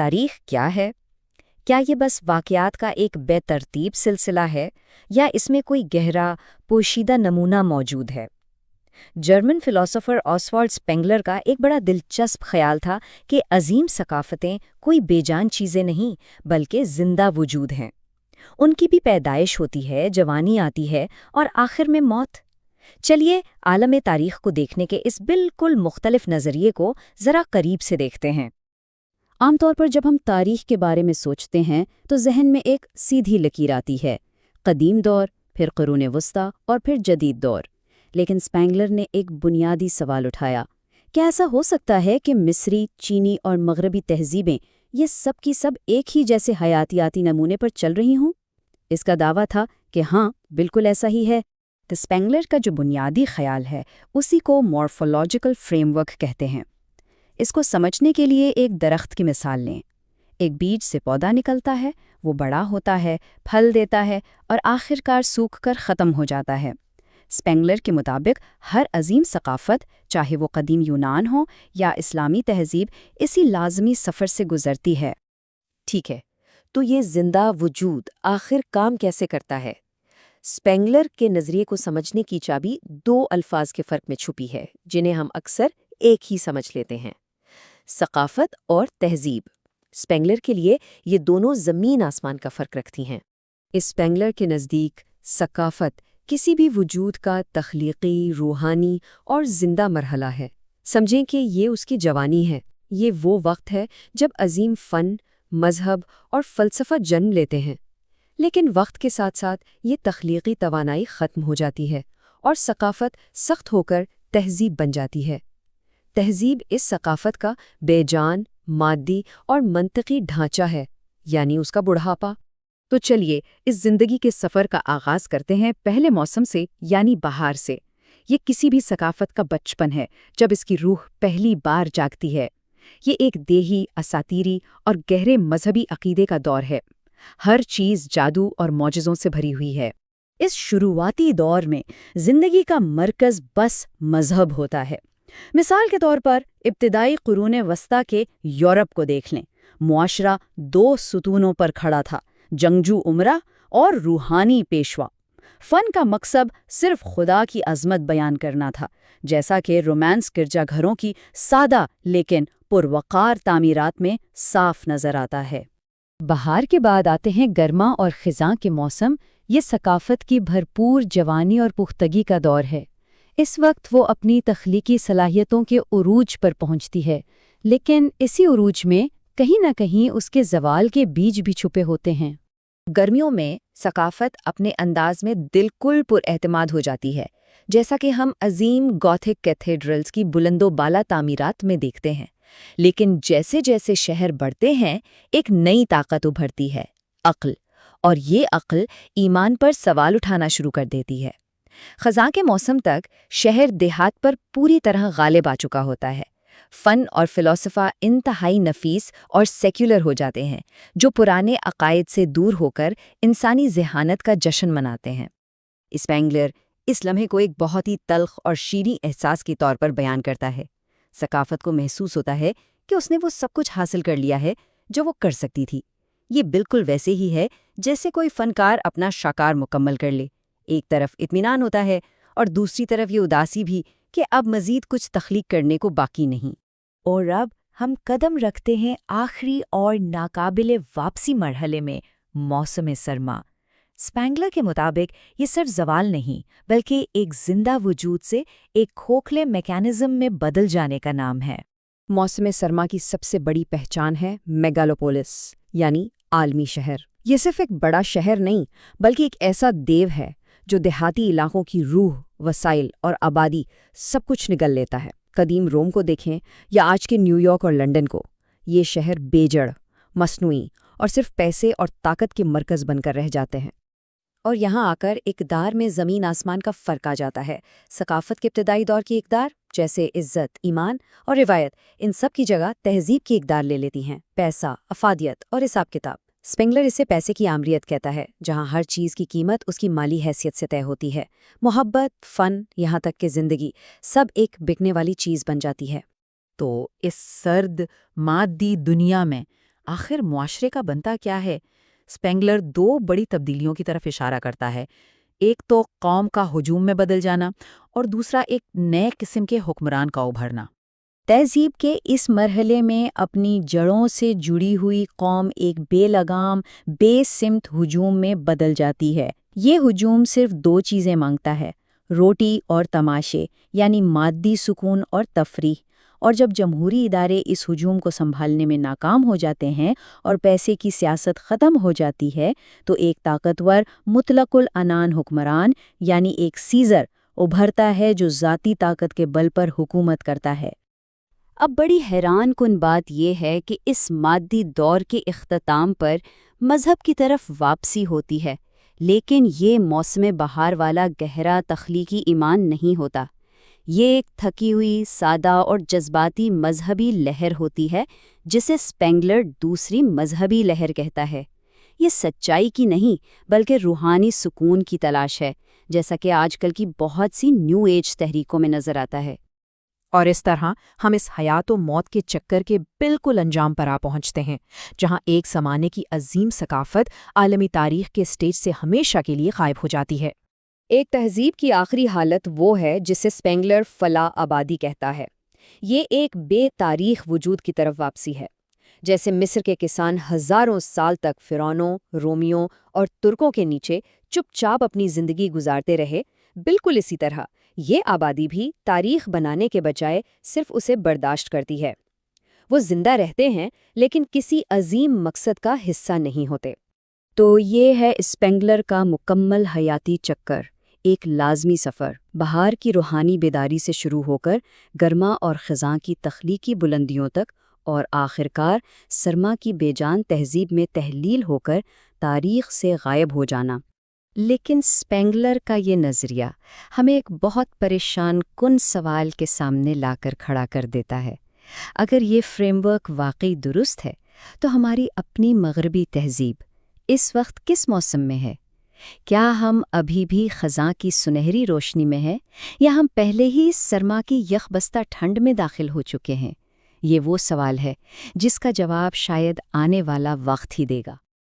تاریخ کیا ہے؟ کیا یہ بس واقعات کا ایک بے ترتیب سلسلہ ہے یا اس میں کوئی گہرا پوشیدہ نمونہ موجود ہے؟ جرمن فلاسفر آسوالڈ اسپینگلر کا ایک بڑا دلچسپ خیال تھا کہ عظیم ثقافتیں کوئی بے جان چیزیں نہیں بلکہ زندہ وجود ہیں۔ ان کی بھی پیدائش ہوتی ہے، جوانی آتی ہے اور آخر میں موت۔ چلیے عالم تاریخ کو دیکھنے کے اس بالکل مختلف نظریے کو ذرا قریب سے دیکھتے ہیں۔ عام طور پر جب ہم تاریخ کے بارے میں سوچتے ہیں تو ذہن میں ایک سیدھی لکیر آتی ہے، قدیم دور، پھر قرون وسطیٰ اور پھر جدید دور۔ لیکن اسپینگلر نے ایک بنیادی سوال اٹھایا، کیا ایسا ہو سکتا ہے کہ مصری، چینی اور مغربی تہذیبیں یہ سب کی سب ایک ہی جیسے حیاتیاتی نمونے پر چل رہی ہوں؟ اس کا دعویٰ تھا کہ ہاں، بالکل ایسا ہی ہے۔ تو اسپینگلر کا جو بنیادی خیال ہے اسی کو مورفولوجیکل فریم ورک کہتے ہیں۔ اس کو سمجھنے کے لیے ایک درخت کی مثال لیں۔ ایک بیج سے پودا نکلتا ہے، وہ بڑا ہوتا ہے، پھل دیتا ہے اور آخرکار سوکھ کر ختم ہو جاتا ہے۔ اسپینگلر کے مطابق ہر عظیم ثقافت، چاہے وہ قدیم یونان ہو یا اسلامی تہذیب، اسی لازمی سفر سے گزرتی ہے۔ ٹھیک ہے، تو یہ زندہ وجود آخر کام کیسے کرتا ہے؟ اسپینگلر کے نظریے کو سمجھنے کی چابی دو الفاظ کے فرق میں چھپی ہے جنہیں ہم اکثر ایک ہی سمجھ لیتے ہیں: ثقافت اور تہذیب۔ اسپینگلر کے لیے یہ دونوں زمین آسمان کا فرق رکھتی ہیں۔ اسپینگلر کے نزدیک ثقافت کسی بھی وجود کا تخلیقی، روحانی اور زندہ مرحلہ ہے۔ سمجھیں کہ یہ اس کی جوانی ہے، یہ وہ وقت ہے جب عظیم فن، مذہب اور فلسفہ جنم لیتے ہیں۔ لیکن وقت کے ساتھ ساتھ یہ تخلیقی توانائی ختم ہو جاتی ہے اور ثقافت سخت ہو کر تہذیب بن جاتی ہے۔ تہذیب اس ثقافت کا بے جان، مادی اور منطقی ڈھانچہ ہے، یعنی اس کا بڑھاپا۔ تو چلیے اس زندگی کے سفر کا آغاز کرتے ہیں پہلے موسم سے، یعنی بہار سے۔ یہ کسی بھی ثقافت کا بچپن ہے، جب اس کی روح پہلی بار جاگتی ہے۔ یہ ایک دیہی، اساطیری اور گہرے مذہبی عقیدے کا دور ہے۔ ہر چیز جادو اور معجزوں سے بھری ہوئی ہے۔ اس شروعاتی دور میں زندگی کا مرکز بس مذہب ہوتا ہے۔ مثال کے طور پر ابتدائی قرون وسطیٰ کے یورپ کو دیکھ لیں۔ معاشرہ دو ستونوں پر کھڑا تھا: جنگجو امرا اور روحانی پیشوا۔ فن کا مقصد صرف خدا کی عظمت بیان کرنا تھا، جیسا کہ رومانس گرجا گھروں کی سادہ لیکن پروقار تعمیرات میں صاف نظر آتا ہے۔ بہار کے بعد آتے ہیں گرما اور خزاں کے موسم۔ یہ ثقافت کی بھرپور جوانی اور پختگی کا دور ہے۔ اس وقت وہ اپنی تخلیقی صلاحیتوں کے عروج پر پہنچتی ہے، لیکن اسی عروج میں کہیں نہ کہیں اس کے زوال کے بیج بھی چھپے ہوتے ہیں۔ گرمیوں میں ثقافت اپنے انداز میں بالکل پر اعتماد ہو جاتی ہے، جیسا کہ ہم عظیم گوتھک کیتھیڈرلز کی بلند و بالا تعمیرات میں دیکھتے ہیں۔ لیکن جیسے جیسے شہر بڑھتے ہیں، ایک نئی طاقت ابھرتی ہے: عقل۔ اور یہ عقل ایمان پر سوال اٹھانا شروع کر دیتی ہے۔ خزاں کے موسم تک شہر دیہات پر پوری طرح غالب آ چکا ہوتا ہے۔ فن اور فلسفہ انتہائی نفیس اور سیکولر ہو جاتے ہیں، جو پرانے عقائد سے دور ہو کر انسانی ذہانت کا جشن مناتے ہیں۔ اسپینگلر اس لمحے کو ایک بہت ہی تلخ اور شیریں احساس کے طور پر بیان کرتا ہے۔ ثقافت کو محسوس ہوتا ہے کہ اس نے وہ سب کچھ حاصل کر لیا ہے جو وہ کر سکتی تھی۔ یہ بالکل ویسے ہی ہے جیسے کوئی فنکار اپنا شاہکار مکمل کر لے۔ ایک طرف اطمینان ہوتا ہے اور دوسری طرف یہ اداسی بھی کہ اب مزید کچھ تخلیق کرنے کو باقی نہیں۔ اور اب ہم قدم رکھتے ہیں آخری اور ناقابل واپسی مرحلے میں، موسم سرما۔ اسپینگلر کے مطابق یہ صرف زوال نہیں بلکہ ایک زندہ وجود سے ایک کھوکھلے میکانزم میں بدل جانے کا نام ہے۔ موسم سرما کی سب سے بڑی پہچان ہے میگالوپولس، یعنی عالمی شہر۔ یہ صرف ایک بڑا شہر نہیں بلکہ ایک ایسا دیو ہے جو دیہاتی علاقوں کی روح، وسائل اور آبادی سب کچھ نگل لیتا ہے۔ قدیم روم کو دیکھیں یا آج کے نیو یارک اور لنڈن کو، یہ شہر بے جڑ، مصنوعی اور صرف پیسے اور طاقت کے مرکز بن کر رہ جاتے ہیں۔ اور یہاں آ کر اقدار میں زمین آسمان کا فرق آ جاتا ہے۔ ثقافت کے ابتدائی دور کی اقدار جیسے عزت، ایمان اور روایت، ان سب کی جگہ تہذیب کی اقدار لے لیتی ہیں: پیسہ، افادیت اور حساب کتاب۔ اسپینگلر اسے پیسے کی آمریت کہتا ہے، جہاں ہر چیز کی قیمت اس کی مالی حیثیت سے طے ہوتی ہے۔ محبت، فن، یہاں تک کہ زندگی، سب ایک بکنے والی چیز بن جاتی ہے۔ تو اس سرد، مادی دنیا میں آخر معاشرے کا بنتا کیا ہے؟ اسپینگلر دو بڑی تبدیلیوں کی طرف اشارہ کرتا ہے، ایک تو قوم کا ہجوم میں بدل جانا اور دوسرا ایک نئے قسم کے حکمران کا ابھرنا۔ تہذیب کے اس مرحلے میں اپنی جڑوں سے جڑی ہوئی قوم ایک بے لگام، بے سمت ہجوم میں بدل جاتی ہے۔ یہ ہجوم صرف دو چیزیں مانگتا ہے، روٹی اور تماشے، یعنی مادی سکون اور تفریح۔ اور جب جمہوری ادارے اس ہجوم کو سنبھالنے میں ناکام ہو جاتے ہیں اور پیسے کی سیاست ختم ہو جاتی ہے، تو ایک طاقتور مطلق العنان حکمران، یعنی ایک سیزر، ابھرتا ہے جو ذاتی طاقت کے بل پر حکومت کرتا ہے۔ اب بڑی حیران کن بات یہ ہے کہ اس مادی دور کے اختتام پر مذہب کی طرف واپسی ہوتی ہے، لیکن یہ موسم بہار والا گہرا تخلیقی ایمان نہیں ہوتا۔ یہ ایک تھکی ہوئی، سادہ اور جذباتی مذہبی لہر ہوتی ہے جسے اسپینگلر دوسری مذہبی لہر کہتا ہے۔ یہ سچائی کی نہیں بلکہ روحانی سکون کی تلاش ہے، جیسا کہ آج کل کی بہت سی نیو ایج تحریکوں میں نظر آتا ہے۔ اور اس طرح ہم اس حیات و موت کے چکر کے بالکل انجام پر آ پہنچتے ہیں، جہاں ایک زمانے کی عظیم ثقافت عالمی تاریخ کے اسٹیج سے ہمیشہ کے لیے غائب ہو جاتی ہے۔ ایک تہذیب کی آخری حالت وہ ہے جسے اسپینگلر فلاح آبادی کہتا ہے۔ یہ ایک بے تاریخ وجود کی طرف واپسی ہے۔ جیسے مصر کے کسان ہزاروں سال تک فرعونوں، رومیوں اور ترکوں کے نیچے چپ چاپ اپنی زندگی گزارتے رہے، بالکل اسی طرح یہ آبادی بھی تاریخ بنانے کے بجائے صرف اسے برداشت کرتی ہے۔ وہ زندہ رہتے ہیں لیکن کسی عظیم مقصد کا حصہ نہیں ہوتے۔ تو یہ ہے اسپینگلر کا مکمل حیاتی چکر، ایک لازمی سفر، بہار کی روحانی بیداری سے شروع ہو کر گرما اور خزاں کی تخلیقی بلندیوں تک، اور آخرکار سرما کی بے جان تہذیب میں تحلیل ہو کر تاریخ سے غائب ہو جانا۔ لیکن اسپینگلر کا یہ نظریہ ہمیں ایک بہت پریشان کن سوال کے سامنے لا کر کھڑا کر دیتا ہے۔ اگر یہ فریم ورک واقعی درست ہے تو ہماری اپنی مغربی تہذیب اس وقت کس موسم میں ہے؟ کیا ہم ابھی بھی خزاں کی سنہری روشنی میں ہیں یا ہم پہلے ہی سرما کی یخ بستہ ٹھنڈ میں داخل ہو چکے ہیں؟ یہ وہ سوال ہے جس کا جواب شاید آنے والا وقت ہی دے گا۔